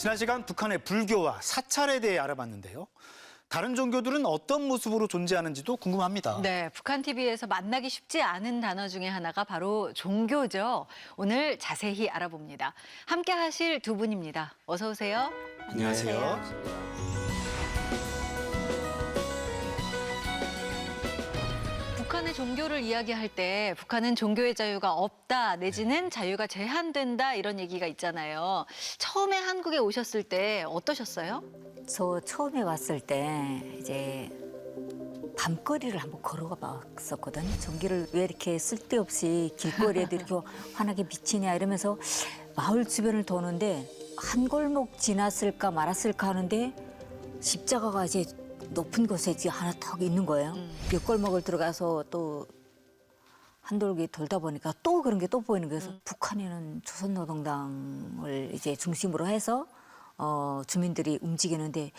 지난 시간 북한의 불교와 사찰에 대해 알아봤는데요. 다른 종교들은 어떤 모습으로 존재하는지도 궁금합니다. 네, 북한 TV에서 만나기 쉽지 않은 단어 중에 하나가 바로 종교죠. 오늘 자세히 알아봅니다. 함께 하실 두 분입니다. 어서 오세요. 안녕하세요. 북한의 종교를 이야기할 때 북한은 종교의 자유가 없다 내지는 자유가 제한된다 이런 얘기가 있잖아요. 처음에 한국에 오셨을 때 어떠셨어요? 저 처음에 왔을 때 이제 밤거리를 한번 걸어가 봤었거든요. 전기를 왜 이렇게 쓸데없이 길거리에도 이렇게 환하게 비치냐 이러면서 마을 주변을 도는데 한 골목 지났을까 말았을까 하는데 십자가가 이제 높은 곳에 이제 하나 턱 있는 거예요. 몇 골목을 들어가서 또 한 돌기 돌다 보니까 또 그런 게 또 보이는 거예요. 그래서 북한에는 조선노동당을 이제 중심으로 해서 주민들이 움직이는데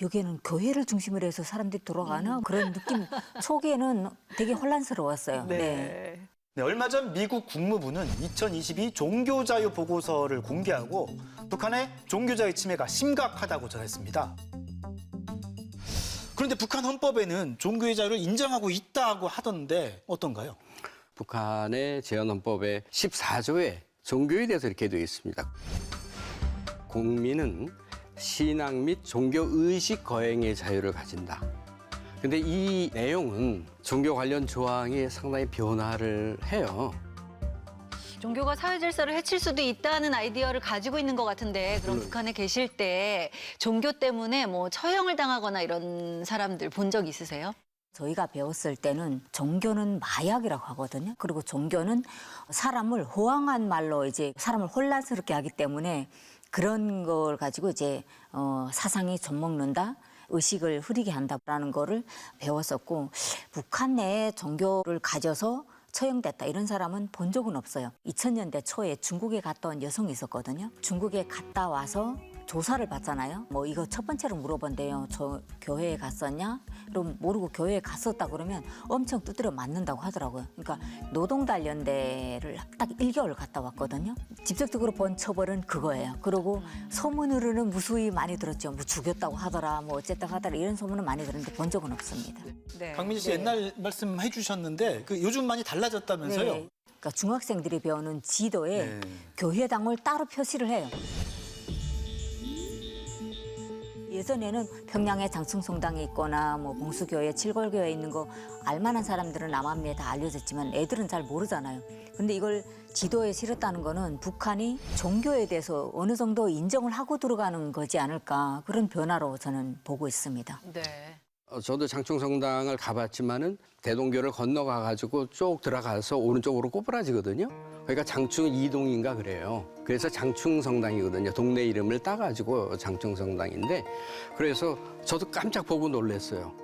여기에는 교회를 중심으로 해서 사람들이 돌아가나 그런 느낌. 초기에는 되게 혼란스러웠어요. 네. 네, 얼마 전 미국 국무부는 2022 종교자유 보고서를 공개하고 북한의 종교자유 침해가 심각하다고 전했습니다. 그런데 북한 헌법에는 종교의 자유를 인정하고 있다고 하던데 어떤가요? 북한의 재헌헌법의 14조에 종교에 대해서 이렇게 되어 있습니다. 국민은 신앙 및 종교의식 거행의 자유를 가진다. 근데 이 내용은 종교 관련 조항이 상당히 변화를 해요. 종교가 사회 질서를 해칠 수도 있다는 아이디어를 가지고 있는 것 같은데 그럼 북한에 계실 때 종교 때문에 뭐 처형을 당하거나 이런 사람들 본 적 있으세요? 저희가 배웠을 때는 종교는 마약이라고 하거든요. 그리고 종교는 사람을 호황한 말로 이제 사람을 혼란스럽게 하기 때문에 그런 걸 가지고 이제 사상이 젖먹는다, 의식을 흐리게 한다라는 거를 배웠었고 북한 내에 종교를 가져서 처형됐다 이런 사람은 본 적은 없어요. 2000년대 초에 중국에 갔다 온 여성이 있었거든요. 중국에 갔다 와서 조사를 받잖아요. 뭐 이거 첫 번째로 물어본대요. 저 교회에 갔었냐? 그럼 모르고 교회에 갔었다 그러면 엄청 두드려 맞는다고 하더라고요. 그러니까 노동단련대를 딱 1개월 갔다 왔거든요. 직접적으로 본 처벌은 그거예요. 그리고 소문으로는 무수히 많이 들었죠. 뭐 죽였다고 하더라, 뭐 어쨌다 하더라 이런 소문은 많이 들었는데 본 적은 없습니다. 네. 강민지 씨 옛날 말씀해 주셨는데 그 요즘 많이 달라졌다면서요? 네. 그러니까 중학생들이 배우는 지도에 네. 교회당을 따로 표시를 해요. 예전에는 평양에 장충성당이 있거나 뭐 봉수교회, 칠골교회 있는 거 알만한 사람들은 남한미에 다 알려졌지만 애들은 잘 모르잖아요. 근데 이걸 지도에 실었다는 거는 북한이 종교에 대해서 어느 정도 인정을 하고 들어가는 거지 않을까 그런 변화로 저는 보고 있습니다. 네. 저도 장충성당을 가봤지만은 대동교를 건너가가지고 쭉 들어가서 오른쪽으로 꼬부라지거든요. 그러니까 장충 이동인가 그래요. 그래서 장충성당이거든요. 동네 이름을 따가지고 장충성당인데 그래서 저도 깜짝 보고 놀랐어요.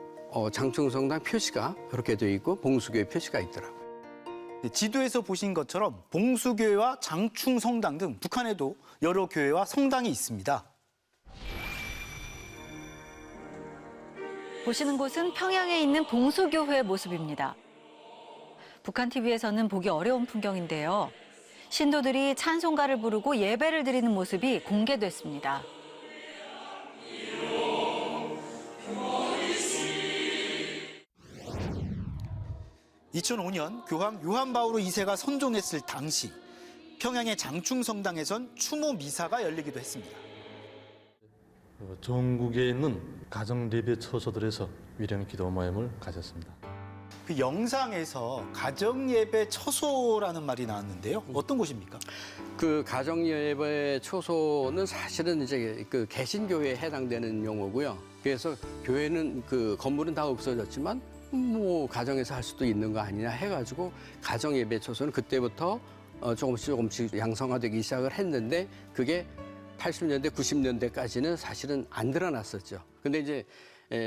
장충성당 표시가 그렇게 돼 있고 봉수교회 표시가 있더라고요. 네, 지도에서 보신 것처럼 봉수교회와 장충성당 등 북한에도 여러 교회와 성당이 있습니다. 보시는 곳은 평양에 있는 봉수교회 모습입니다. 북한 TV에서는 보기 어려운 풍경인데요. 신도들이 찬송가를 부르고 예배를 드리는 모습이 공개됐습니다. 2005년 교황 요한 바오로 2세가 선종했을 당시 평양의 장충성당에선 추모 미사가 열리기도 했습니다. 전국에 있는 가정 예배 처소들에서 위령 기도 모임을 가졌습니다. 그 영상에서 가정 예배 처소라는 말이 나왔는데요. 어떤 곳입니까? 그 가정예배 초소는 사실은 이제 그 개신교회에 해당되는 용어고요. 그래서 교회는 그 건물은 다 없어졌지만 뭐 가정에서 할 수도 있는 거 아니냐 해가지고 가정예배 초소는 그때부터 조금씩 양성화되기 시작을 했는데 그게 80년대, 90년대까지는 사실은 안 드러났었죠. 근데 이제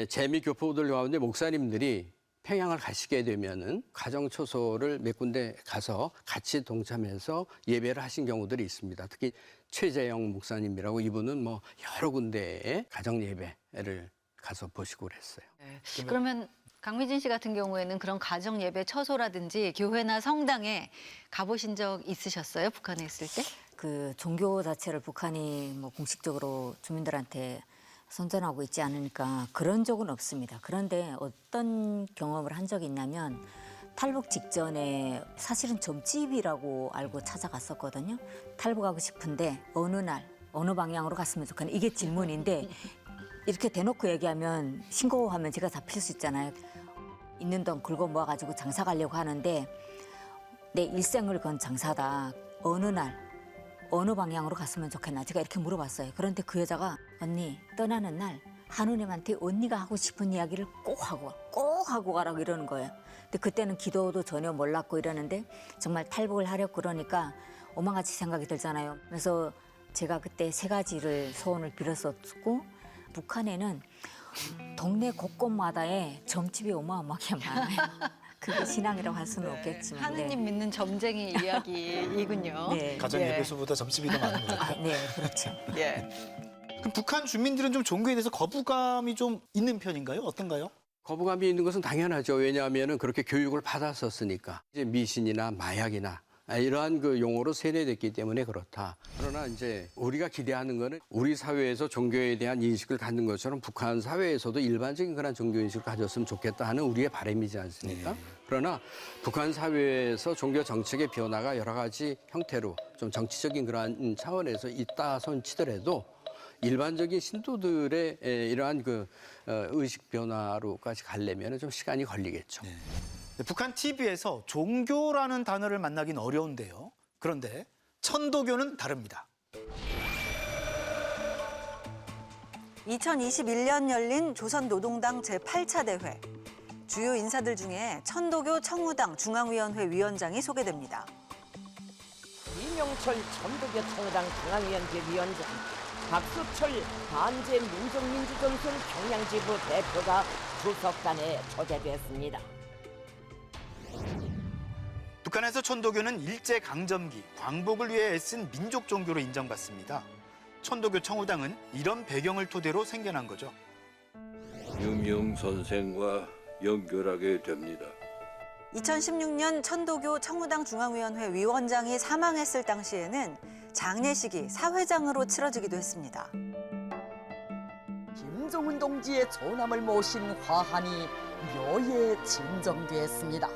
재미교포들 가운데 목사님들이 평양을 가시게 되면은 가정초소를 몇 군데 가서 같이 동참해서 예배를 하신 경우들이 있습니다. 특히 최재영 목사님이라고 이분은 뭐 여러 군데에 가정 예배를 가서 보시고 그랬어요. 네. 그러면 강미진 씨 같은 경우에는 그런 가정 예배 처소라든지 교회나 성당에 가보신 적 있으셨어요? 북한에 있을 때? 그 종교 자체를 북한이 뭐 공식적으로 주민들한테 선전하고 있지 않으니까 그런 적은 없습니다. 그런데 어떤 경험을 한 적이 있냐면 탈북 직전에 사실은 점집이라고 알고 찾아갔었거든요. 탈북하고 싶은데 어느 날 어느 방향으로 갔으면 좋겠나 이게 질문인데 이렇게 대놓고 얘기하면 신고하면 제가 잡힐 수 있잖아요. 있는 돈 긁어 모아가지고 장사 가려고 하는데 내 일생을 건 장사다. 어느 날 어느 방향으로 갔으면 좋겠나 제가 이렇게 물어봤어요. 그런데 그 여자가 언니 떠나는 날 한우님한테 언니가 하고 싶은 이야기를 꼭 하고 가라고 이러는 거예요. 근데 그때는 기도도 전혀 몰랐고 이러는데 정말 탈북을 하려고 그러니까 오만같이 생각이 들잖아요. 그래서 제가 그때 3가지를 소원을 빌었었고 북한에는 동네 곳곳마다에 점집이 어마어마하게 많아요. 그게 신앙이라고 할 수는 없겠지만. 하느님 믿는 점쟁이 이야기이군요. 네. 가정 예. 예배수보다 점집이 더 많은 것 같아요. 네, 그렇죠. 예. 그럼 북한 주민들은 좀 종교에 대해서 거부감이 좀 있는 편인가요? 어떤가요? 거부감이 있는 것은 당연하죠. 왜냐하면 그렇게 교육을 받았었으니까. 이제 미신이나 마약이나 이러한 그 용어로 세뇌됐기 때문에 그렇다. 그러나 이제 우리가 기대하는 거는 우리 사회에서 종교에 대한 인식을 갖는 것처럼 북한 사회에서도 일반적인 그런 종교 인식을 가졌으면 좋겠다 하는 우리의 바람이지 않습니까? 그러나 북한 사회에서 종교 정책의 변화가 여러 가지 형태로 좀 정치적인 그러한 차원에서 있다 손치더라도 일반적인 신도들의 이러한 그 의식 변화로까지 가려면 좀 시간이 걸리겠죠. 북한 TV에서 종교라는 단어를 만나긴 어려운데요. 그런데 천도교는 다릅니다. 2021년 열린 조선노동당 제8차 대회. 주요 인사들 중에 천도교 청우당 중앙위원회 위원장이 소개됩니다. 이명철 천도교 청우당 중앙위원회 위원장, 박수철 반제민족민주전선 평양지부 대표가 주석단에 초대됐습니다. 북한에서 천도교는 일제강점기 광복을 위해 애쓴 민족 종교로 인정받습니다. 천도교 청우당은 이런 배경을 토대로 생겨난 거죠. 유명 선생과 연결하게 됩니다. 2016년 천도교 청우당 중앙위원회 위원장이 사망했을 당시에는 장례식이 사회장으로 치러지기도 했습니다. 김정은 동지의 조남을 모신 화환이 묘에 진정됐습니다.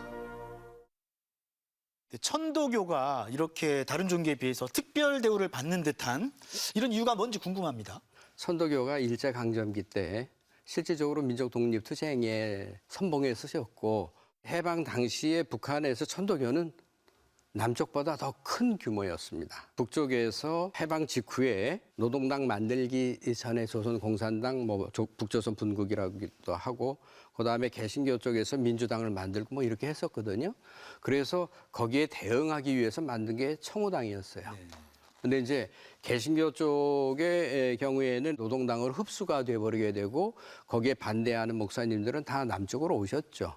천도교가 이렇게 다른 종교에 비해서 특별 대우를 받는 듯한 이런 이유가 뭔지 궁금합니다. 천도교가 일제강점기 때 실질적으로 민족 독립 투쟁에 선봉에 서셨고 해방 당시에 북한에서 천도교는 남쪽보다 더 큰 규모였습니다. 북쪽에서 해방 직후에 노동당 만들기 전에 조선공산당, 북조선 분국이라고도 하고 그다음에 개신교 쪽에서 민주당을 만들고 뭐 이렇게 했었거든요. 그래서 거기에 대응하기 위해서 만든 게 청우당이었어요. 근데 이제 개신교 쪽의 경우에는 노동당으로 흡수가 돼버리게 되고 거기에 반대하는 목사님들은 다 남쪽으로 오셨죠.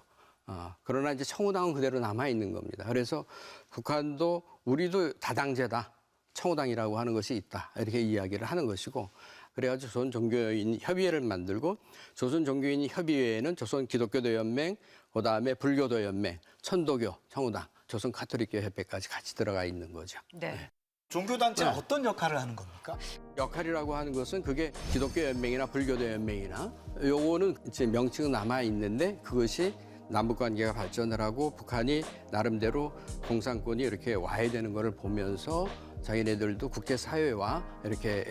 그러나 이제 청우당은 그대로 남아 있는 겁니다. 그래서 북한도 우리도 다당제다, 청우당이라고 하는 것이 있다 이렇게 이야기를 하는 것이고 그래가지고 조선 종교인 협의회를 만들고 조선 종교인 협의회에는 조선 기독교도 연맹, 그 다음에 불교도 연맹, 천도교, 청우당, 조선 가톨릭교 협회까지 같이 들어가 있는 거죠. 네. 종교단체는 어떤 역할을 하는 겁니까? 역할이라고 하는 것은 그게 기독교 연맹이나 불교도 연맹이나 요거는 이제 명칭은 남아 있는데 그것이 남북 관계가 발전을 하고 북한이 나름대로 공산권이 이렇게 와야 되는 것을 보면서 자기네들도 국제사회와 이렇게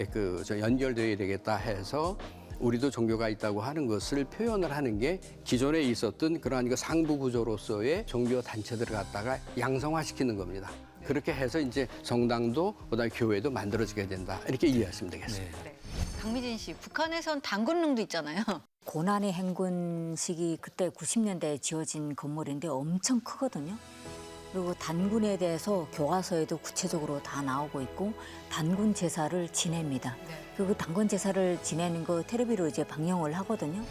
연결되어야 되겠다 해서 우리도 종교가 있다고 하는 것을 표현을 하는 게 기존에 있었던 그러한 그 상부 구조로서의 종교 단체들을 갖다가 양성화시키는 겁니다. 그렇게 해서 이제 정당도 그다음에 교회도 만들어지게 된다 이렇게 이해하시면 되겠습니다. 네. 강미진 씨, 북한에선 단군릉도 있잖아요. 고난의 행군 시기 그때 90년대에 지어진 건물인데 엄청 크거든요. 그리고 단군에 대해서 교과서에도 구체적으로 다 나오고 있고 단군 제사를 지냅니다. 그리고 단군 제사를 지내는 거 텔레비로 이제 방영을 하거든요.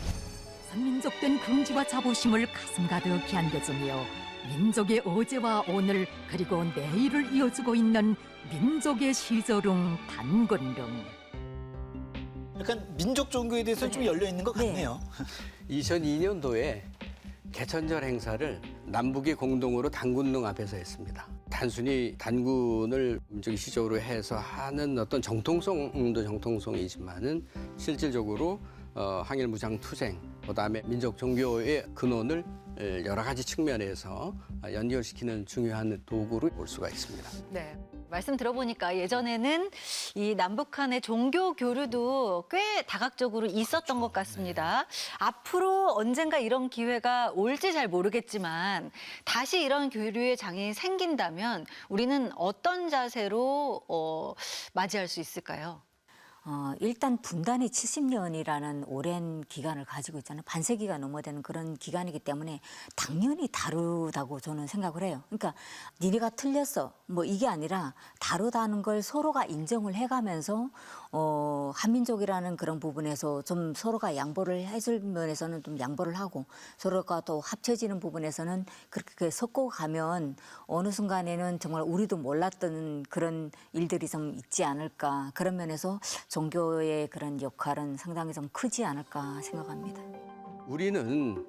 민족된 긍지와 자부심을 가슴 가득히 안겨주며 민족의 어제와 오늘 그리고 내일을 이어주고 있는 민족의 시절웅 단군릉. 약간 민족 종교에 대해서 좀 열려 있는 것 같네요. 2002년도에 개천절 행사를 남북이 공동으로 단군능 앞에서 했습니다. 단순히 단군을 민족의 시적으로 해서 하는 어떤 정통성도 정통성이지만은 실질적으로 항일 무장 투쟁, 그다음에 민족 종교의 근원을 여러 가지 측면에서 연결시키는 중요한 도구로 볼 수가 있습니다. 네. 말씀 들어보니까 예전에는 이 남북한의 종교 교류도 꽤 다각적으로 있었던 것 같습니다. 앞으로 언젠가 이런 기회가 올지 잘 모르겠지만 다시 이런 교류의 장이 생긴다면 우리는 어떤 자세로 맞이할 수 있을까요? 일단 분단이 70년이라는 오랜 기간을 가지고 있잖아요. 반세기가 넘어되는 그런 기간이기 때문에 당연히 다르다고 저는 생각을 해요. 그러니까 니네가 틀렸어. 뭐 이게 아니라 다르다는 걸 서로가 인정을 해가면서 한민족이라는 그런 부분에서 좀 서로가 양보를 해줄 면에서는 좀 양보를 하고 서로가 또 합쳐지는 부분에서는 그렇게 섞고 가면 어느 순간에는 정말 우리도 몰랐던 그런 일들이 좀 있지 않을까. 그런 면에서 종교의 그런 역할은 상당히 좀 크지 않을까 생각합니다. 우리는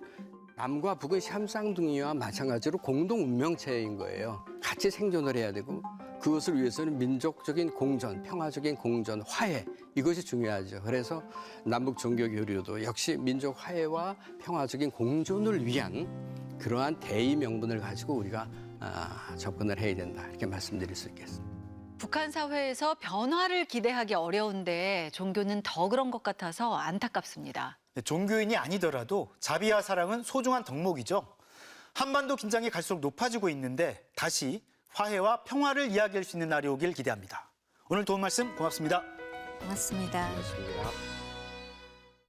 남과 북은 샴쌍둥이와 마찬가지로 공동 운명체인 거예요. 같이 생존을 해야 되고 그것을 위해서는 민족적인 공존, 평화적인 공존, 화해 이것이 중요하죠. 그래서 남북 종교 교류도 역시 민족 화해와 평화적인 공존을 위한 그러한 대의 명분을 가지고 우리가 접근을 해야 된다 이렇게 말씀드릴 수 있겠습니다. 북한 사회에서 변화를 기대하기 어려운데 종교는 더 그런 것 같아서 안타깝습니다. 종교인이 아니더라도 자비와 사랑은 소중한 덕목이죠. 한반도 긴장이 갈수록 높아지고 있는데 다시 화해와 평화를 이야기할 수 있는 날이 오길 기대합니다. 오늘 도움 말씀 고맙습니다. 고맙습니다. 고맙습니다.